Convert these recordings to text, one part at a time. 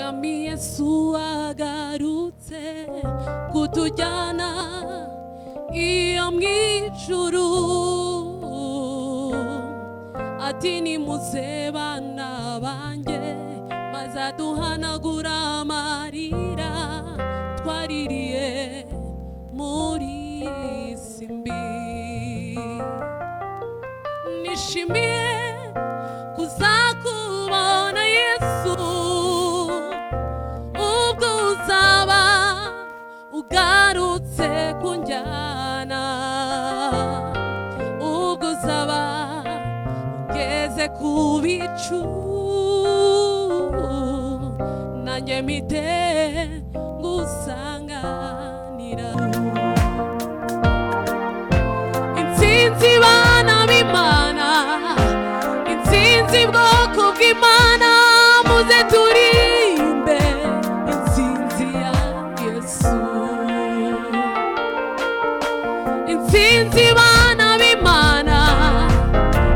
Mwami Yesu agarutse kutujyana iyo mwijuru, ati nimuze bana banjye maze aduhanagura amarira twaririye muri isi mbi. Nishimiye kuzakubona Yesu ubwo uzaba ugarutse kunjyana, ubwo uzaba ugeze ku bicu nanjye mpite ngusanganira. Intsinzi bana b'Imana, intsinzi bwoko bw'Imana, muze turirimbe intsinzi ya Yesu. Intsinzi bana b'Imana,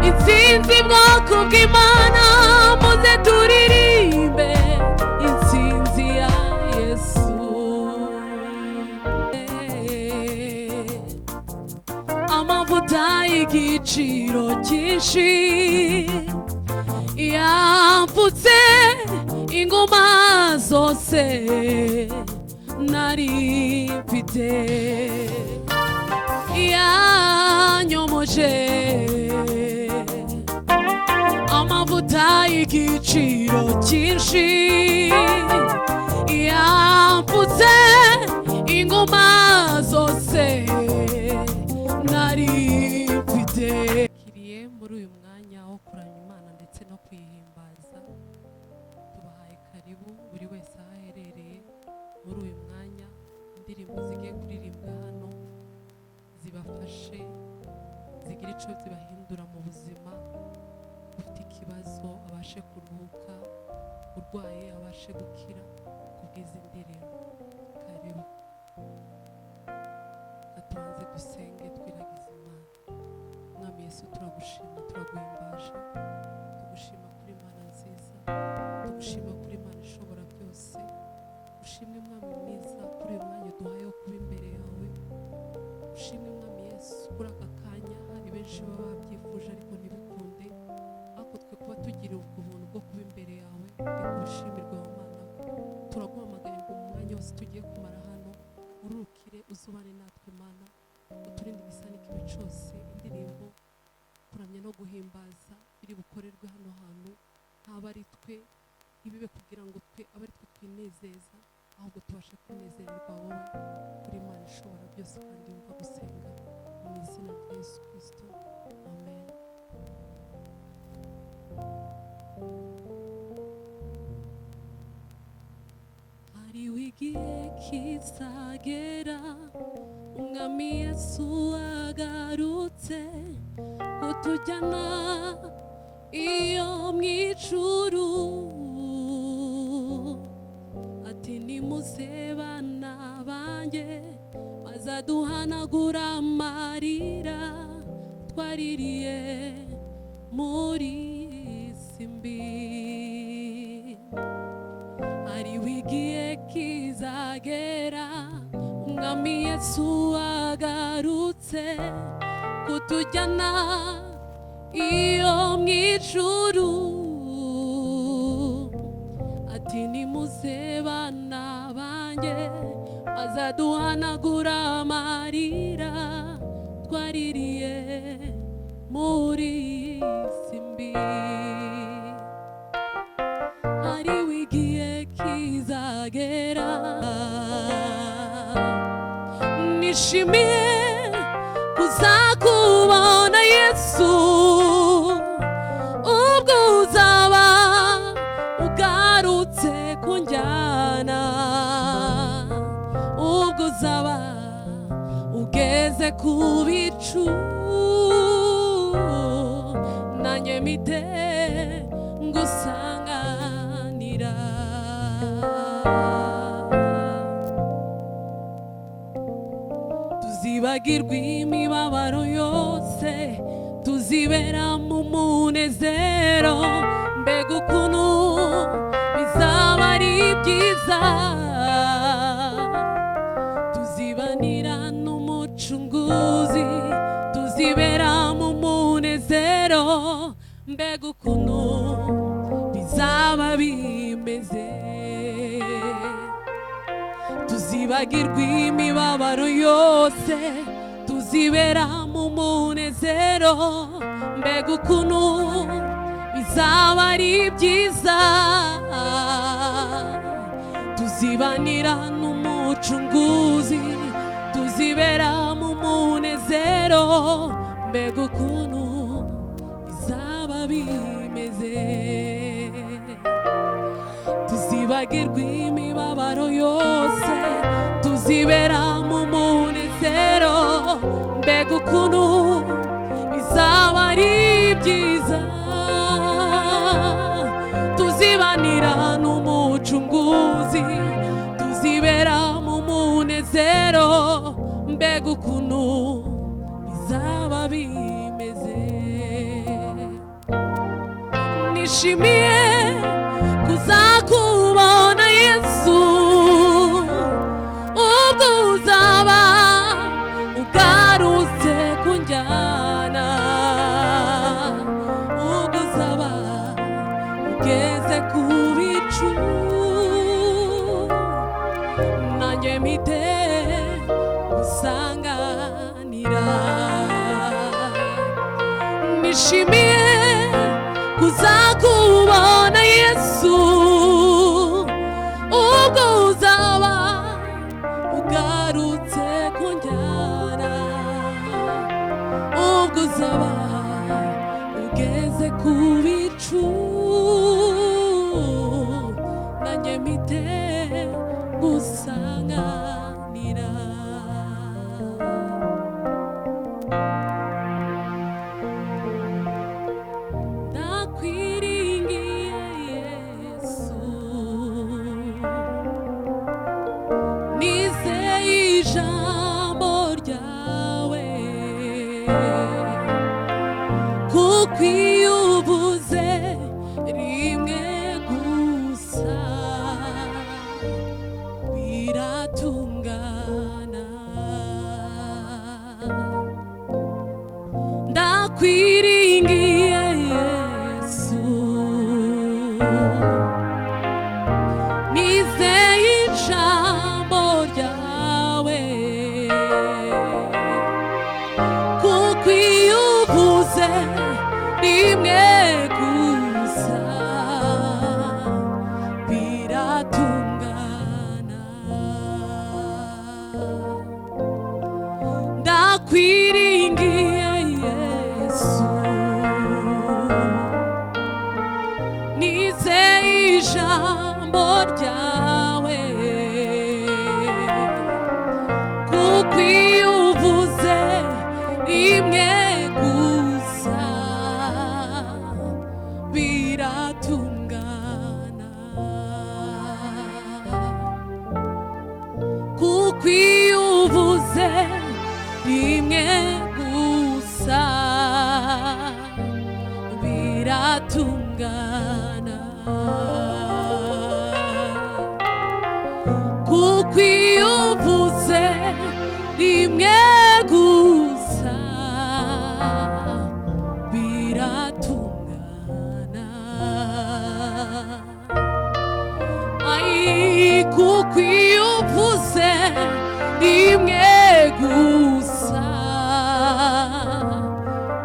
intsinzi bwoko bw'Imana, muze turirimbe intsinzi ya Yesu. Amavuta y'igiciro cyinshi yampfutse inguma zose nari mfite, yanyomoje amavuta y'igiciro cyinshi yampfutse inguma zose nari mfite. Kiriye muri uyu mwanya wo kuramya Imana ndetse no kwihimbaza, tubahaye karibu buri wese aho aherereye muri uyu mwanya. Indirimbo zigiye kuririmbwa hano zibafashe, zigira icyo zibahindura mu buzima. Ufite ikibazo abashe kuruhuka, urwaye abashe gukira kubw'izi ndirimbo. Karibu atubanze dusenge twiragiza Imana. Mwami Yesu turagushima, turaguhimbaje, tugushima kuri Imana nziza, tugushima kuri Imana ishobora byose. Ushimwe Mwami mwiza kuri uyu mwanya duhaye wo kuba imbere yawe. Ushimwe Mwami Yesu kuri aka kanya, hari benshi baba babyifuje ariko ntibikunde, ariko twe kuba tugira ubwo buntu bwo kuba imbere yawe bikubishimirwa wa Mana. Turaguhamagaye ngo mu mwanya wose tugiye kumara hano urukire uzubane natwe Mana, uturinde igisa n'ikibi cyose. Indirimbo kuramya no guhimbaza biri bukorerwe hano hantu ntaba ari twe, ntibibe kugira ngo twe abe ari twe twinezeza, ahubwo tubashe kunezererwa wowe kuri Imana ishobora byose kandi yumva gusenga mu izina rya Yesu Kristo, amen. Hariho igihe kizagera Umwami Yesu agarutse kutujyana iyo mwijuru, ati nimuze bana banjye maze aduhanagura amarira twaririye muri isi mbi. Hariho igihe kizagera Umwami Yesu agarutse kutujyana iyo mwijuru, ati nimuze bana banjye maze aduhanagura amarira twaririye muri isi mbi. Hariho igihe kizagera, nishimiye kuzakubona Yesu ubwo uzaba ugarutse kunjyana, ubwo uzaba ugeze ku bicu nanjye mpite ngusanganira. Tuzibagirwa imibabaro yose, tuzibera mu munezero, mbega ukuntu bizaba ari byiza tuzibanira n'umucunguzi tuzibera mu munezero mbega ukuntu bizaba bimeze tuzibagirwa imibabaro yose tuzibera mu munezero mbega ukuntu bizaba ari byiza tuzibanira n'umucunguzi tuzibera mu munezero mbega ukuntu bizaba bimeze tuzibagirwa imibabaro yose tuzibera mu munezero mbega ukuntu bizaba ari byiza tuzibanira n'umucunguzi tuzibera mu munezero mbega ukuntu bizaba bimeze nishimiye kuzakubona Yesu ubwo uzaba ugarutse kunjyana ubwo uzaba ugeze ku bicu nanjye mpite gusanganira nishimiye kuzakubona Yesu ubwo uzaba ugarutse kunjyana ubwo uzaba ugeze ku bicu nanjye mpite gusanganira kwiyubuze rimwe gusa biratungana ndakwiringiye Yesu nizeye ijambo ryawe kuko iyo uvuze rimwe gusa biratungana ndakwiringiye Yesu nizeye ijambo ryawe kuko iyo uvuze rimwe gusa biratungana kuko iyo uvuze rimwe gusa biratungana kuko iyo uvuze rimwe gusa biratungana ai kuko iyo uvuze rimwe gusa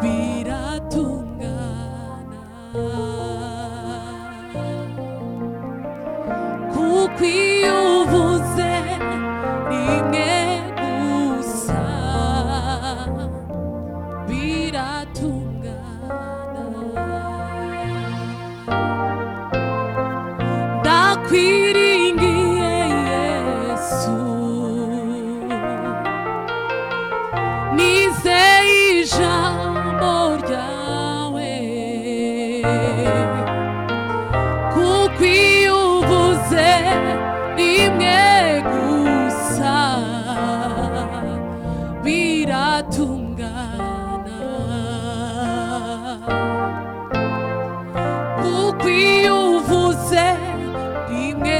biratungana kuko iyo uvuze rimwe gusa biratungana ndakwiringiye Yesu nizeye ijambo ryawe kuko iyo uvuze rimwe gusa biratungana kuko iyo uvuze rimwe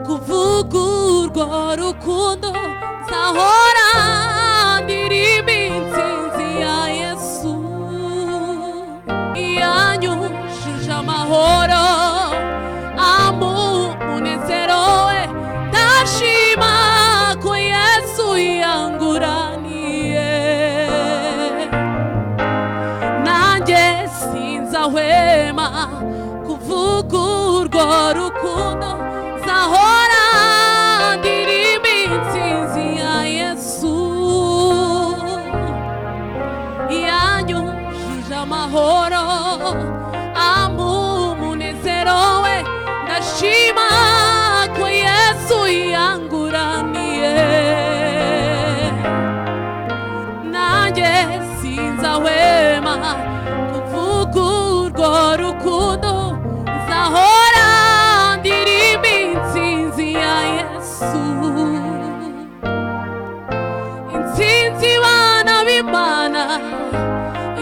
kuvuga urwo rukundo nzahora ndirimba intsinzi ya Yesu yanyujuje amahoro umunezero we ndashima ko Yesu yanguraniye nanjye sinzahwema kuvuga urwo rukundo nzahora ndirimba intsinzi ya Yesu yanyujuje amahoro umunezero we ndashima ko Yesu yanguraniye nanjye sinzahwema kuvuga urwo rukundo nzahora ndirimba intsinzi ya Yesu intsinzi bana b'Imana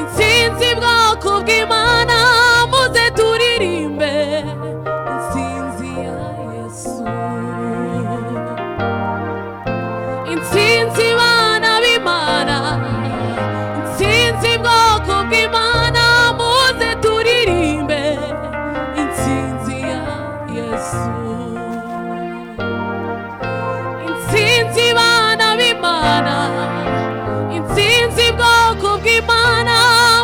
intsinzi bwoko bw'Imana muze turirimbe intsinzi ya Yesu intsinzi bana b'Imana intsinzi bwoko bw'Imana muze turirimbe intsinzi ya Yesu intsinzi bana b'Imana intsinzi bwoko bw'Imana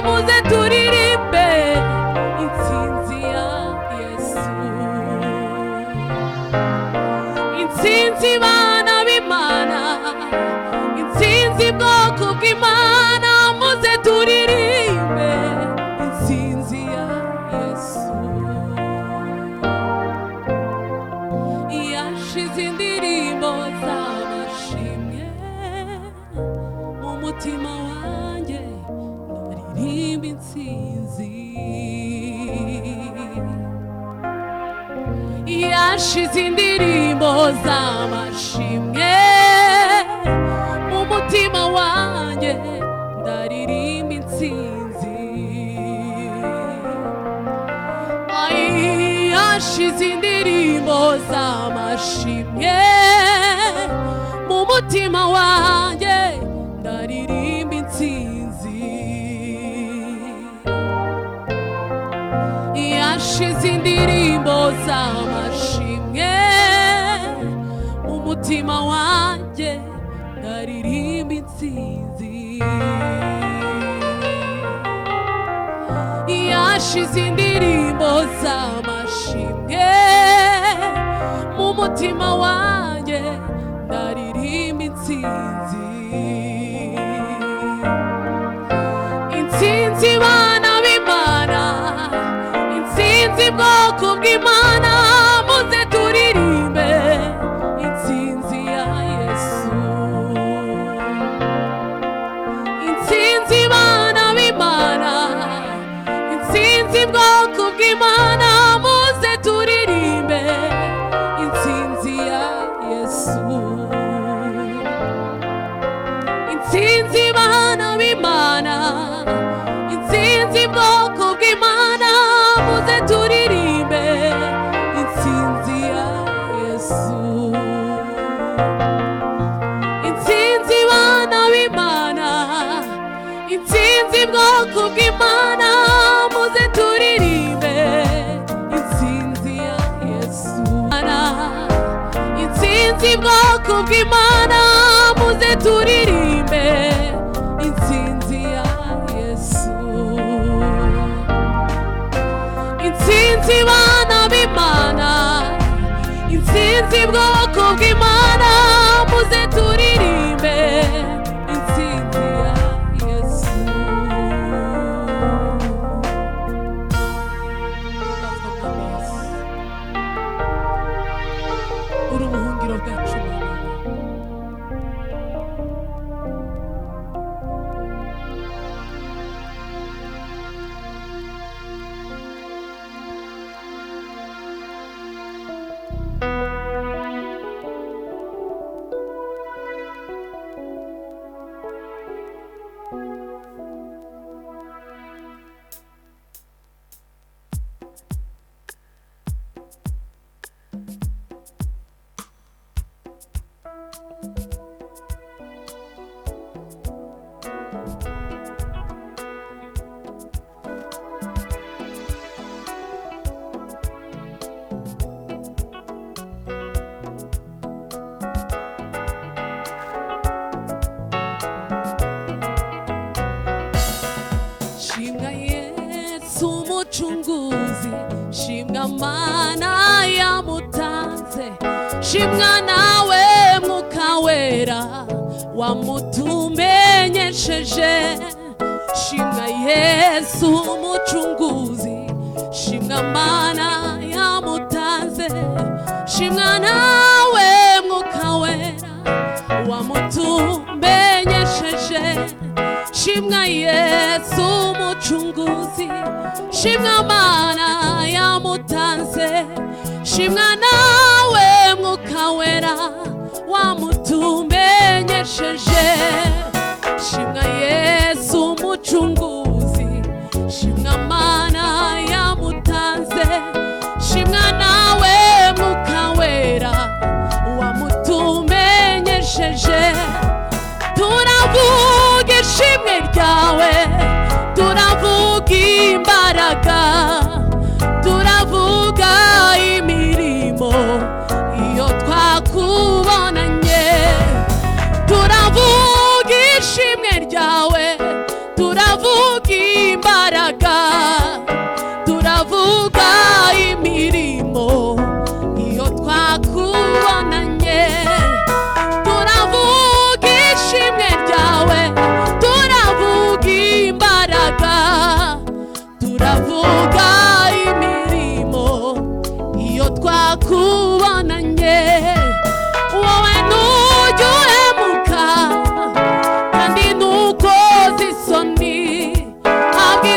muze turirimbe intsinzi ya Yesu intsinzi bana b'Imana intsinzi bwoko bw'Imana muze turirimbe intsinzi ya Yesu yashize indirimbo z'amashimwe mu mutima wanjye ndaririmba intsinzi yashize indirimbo z'amashimwe mu mutima wanjye ndaririmba intsinzi yashize indirimbo z'amashimwe mu mutima wanjye ndaririmba intsinzi yashize indirimbo z'amashimwe mu mutima wanjye ndaririmba intsinzi yashize indirimbo z'amashimwe mu mutima wanjye ndaririmba intsinzi intsinzi bana b'Imana intsinzi bwoko bw'Imana muze turirimbe intsinzi ya Yesu intsinzi bana b'Imana intsinzi bwoko bw'Imana muze turirimbe intsinzi ya Yesu intsinzi bana b'Imana intsinzi bwoko bw'Imana muze turirimbe intsinzi ya Yesu intsinzi bana b'Imana intsinzi bwoko bw'Imana muze turirimbe intsinzi ya Yesu intsinzi bwoko bw'Imana muze turirimbe intsinzi ya Yesu intsinzi bana b'Imana intsinzi bwoko bw'Imana muze turirimbe intsinzi ya Yesu uri ubuhungiro bwacu shimwa mana yamutanze, shimwa nawe Mwuka Wera wamutumenyesheje, shimwa Yesu umucunguzi, shimwa mana yamutanze, shimwa nawe Mwuka Wera wamutumenyesheje, shimwa Yesu umucunguzi, shimwa mana yamutanze, shimwa nawe Mwuka Wera wamutumenyesheje, shimwa Yesu umucunguzi, shimwa mana yamutanze, shimwa nawe Mwuka Wera wamutumenyesheje. Turavuga ishimwe ryawe, turavuga imbaraga, turavuga imirimo iyo twakubonanye, turavuga ishimwe ryawe, turavuga imbaraga, turavuga imirimo iyo twakubonanye, turavuga ishimwe ryawe, turavuga imbaraga, turavuga imirimo iyo twakubonanye. Wowe ntujya uhemuka kandi ntukoze isoni, habwa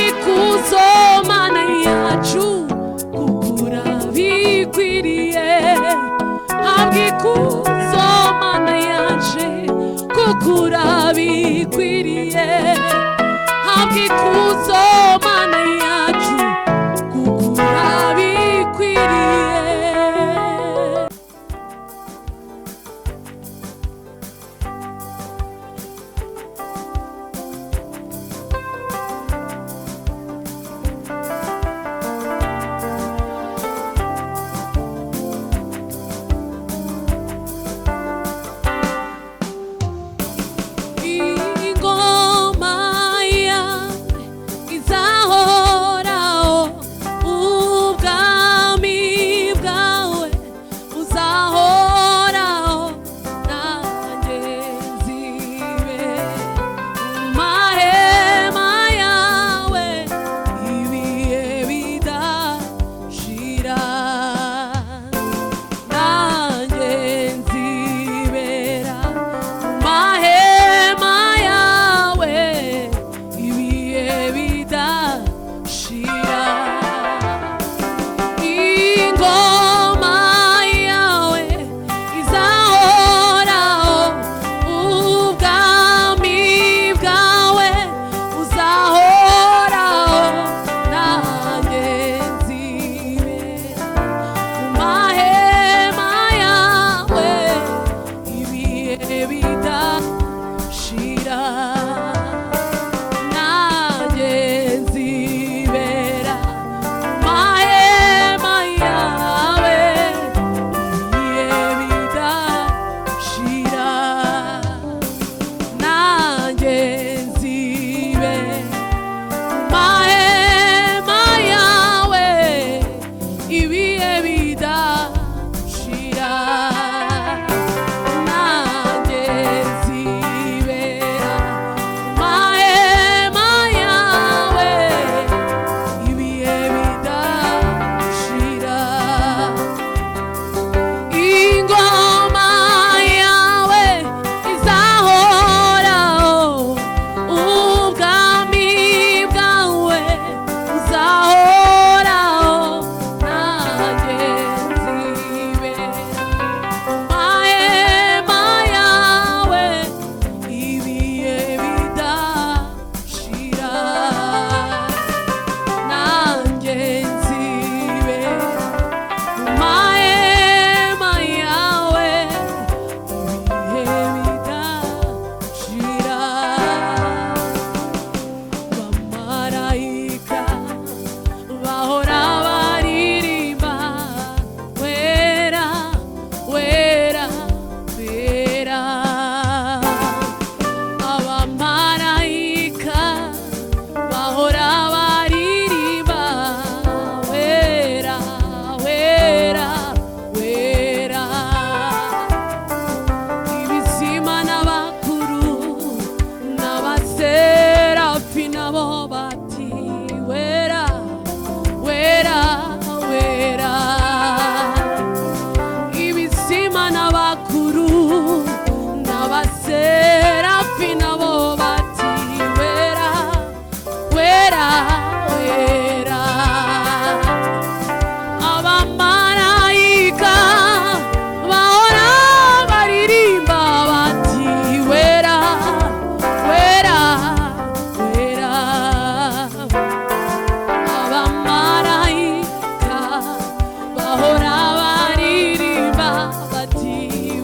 ikuzo mana yacu kukura bikwiriye habwa ikuzo mana yaje kukura bikwiriye habwa ikuzo mana yacu kukura bikwiriye.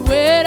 wera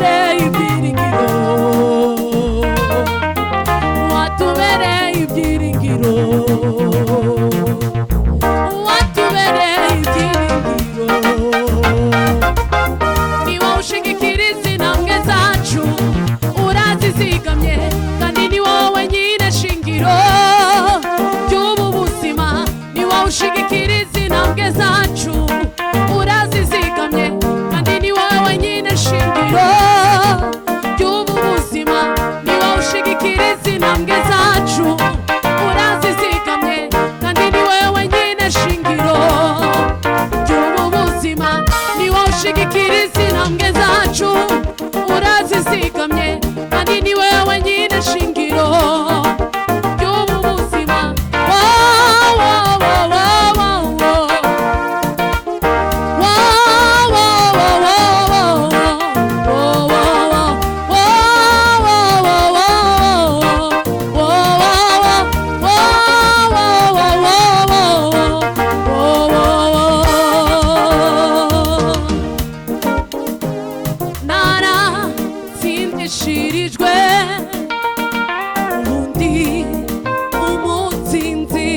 watubereye ibyiringiro, watubereye ibyiringiro, watubereye ibyiringiro. Ni wowe ushigikiriza intambwe zacu, urazizigamye kandi ni wowe nyine shingiro ry'ubu buzima. Ni wowe ushigikiriza intambwe zacu, urazizigamye kandi ni wowe nyine shingiro ry'ubu buzima. Ni wowe ushigikiriza intambwe zacu, urazizigamye kandi ni wowe nyine shingiro ry'ubu buzima. Ni wowe ushigikiriza intambwe zacu, urazizigamye kandi ni wowe nyine shingiro ry'ubu buzima. Naratsindishirijwe ubundi umutsinzi,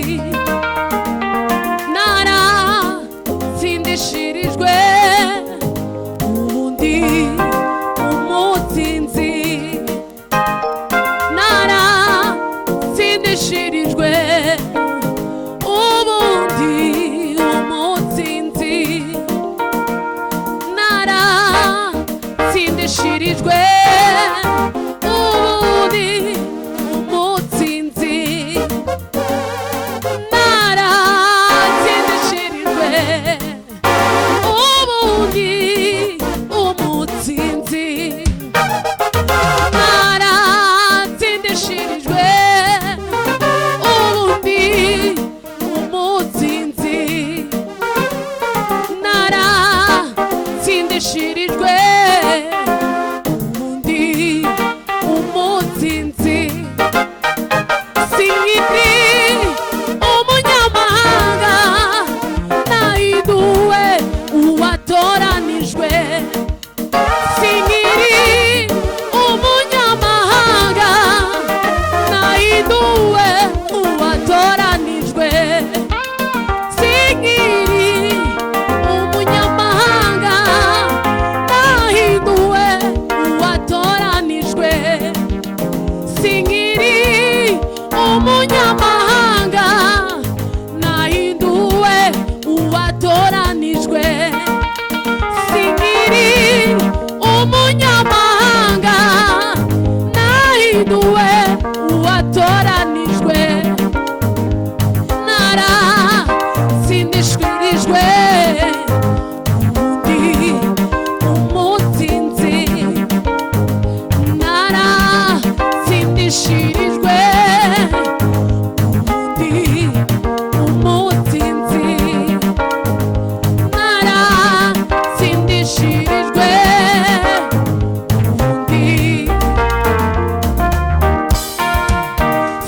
naratsindishirijwe ubundi umutsinzi, naratsindishirijwe ubundi umutsinzi, naratsindishirijwe ubundi umutsinzi, naratsindishirijwe ubundi umutsinzi, naratsindishirijwe ubundi umutsinzi, naratsindishirijwe ubundi umutsinzi. Singiri umunyamahanga, nahinduwe uwatoranijwe. Singiri umunyamahanga, nahinduwe uwatoranijwe. Singiri umunyamahanga, nahinduwe uwatoranijwe. Singiri umunyamahanga, nahinduwe uwatoranijwe. Singiri umunyamahanga, nahinduwe uwatoranijwe. Naratsindishirijwe ubundi umutsinzi, naratsindishirijwe ubundi umutsinzi, naratsindishirijwe ubundi.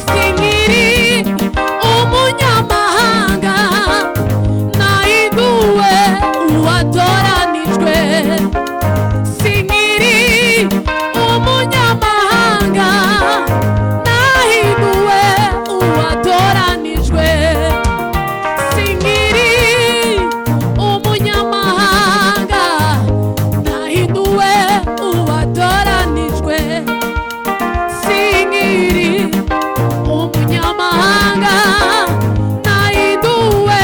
Singiri umunyamahanga, nahinduwe uwatoranijwe. Singiri umunyamahanga, nahinduwe uwatoranijwe. Singiri umunyamahanga, nahinduwe uwatoranijwe. Singiri umunyamahanga, nahinduwe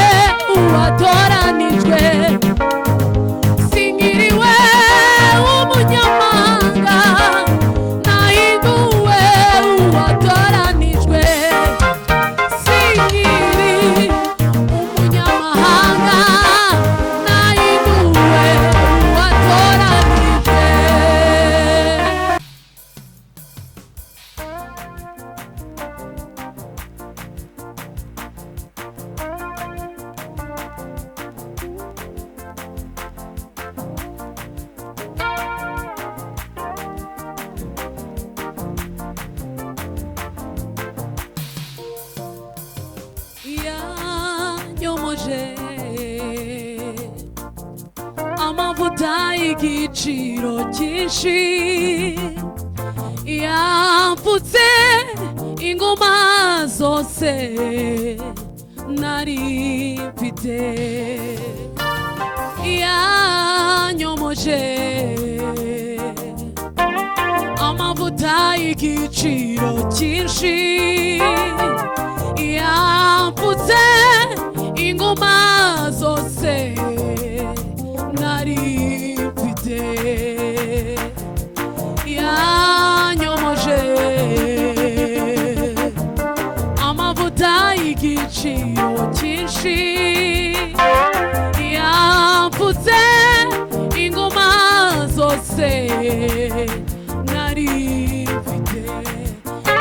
uwatoranijwe. Singiriwe umunyamahanga, nahinduwe uwatoranijwe. Singiri umunyamahanga, nahinduwe uwatoranijwe. yanyomoje amavuta amavuta y'igiciro cyinshi yampfutse inguma zose nari mfite, yanyomoje amavuta y'igiciro cyinshi yampfutse inguma zose nari mfite, yanyomoje amavuta y'igiciro cyinshi yampfutse inguma zose nari mfite,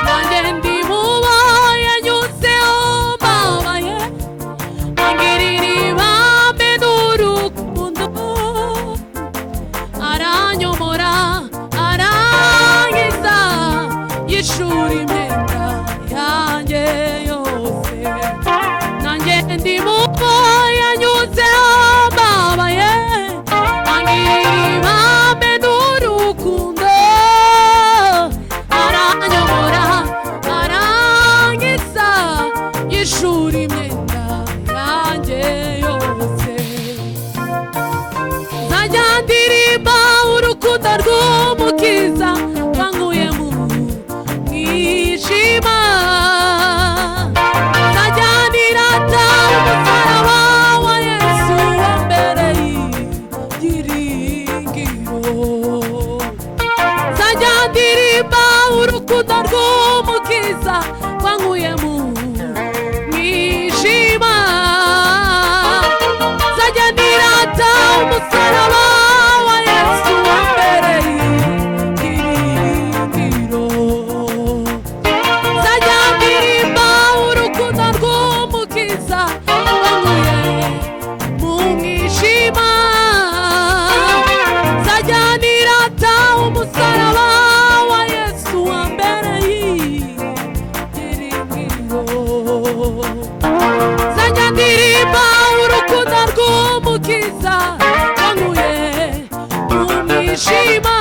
nanjye ndi mubo yanyuzeho mbabaye, angirira ibambe n'urukundo, aranyomora arankiza yishura imyenda yanjye yose, nanjye ndi mubo yanyuzeho mbabaye, angirira ibambe n'urukundo, aranyomora arankiza yishura imyenda yanjye yose, nzajya ndirimba urukundo rw'umukiza wankuye mu mwijima, nzajya nirata umusaraba wa Yesu wambereye ibyiringiro, nzajya ndirimba urukundo rw'umukiza wankuye mu mwijima, nzajya nirata umusaraba wa Yesu wambereye ibyiringiro, nzajya ndirimba urukundo rw'umukiza wankuye mu mwijima, nzajya nirata umusaraba wa Yesu wambereye ibyiringiro, nzajya ndirimba urukundo rw'umukiza wankuye mu mwijima,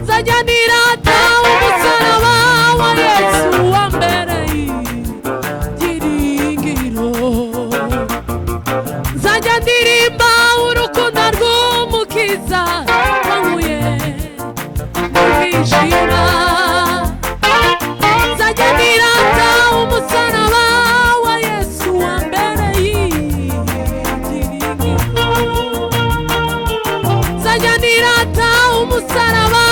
nzajya nirata umusaraba wa Yesu wambereye ibyiringiro, nzajya ndirimba urukundo rw'umukiza wankuye mu mwijima, nzajya nirata umusaraba wa Yesu wambereye ibyiringiro, nzajya nirata umusaraba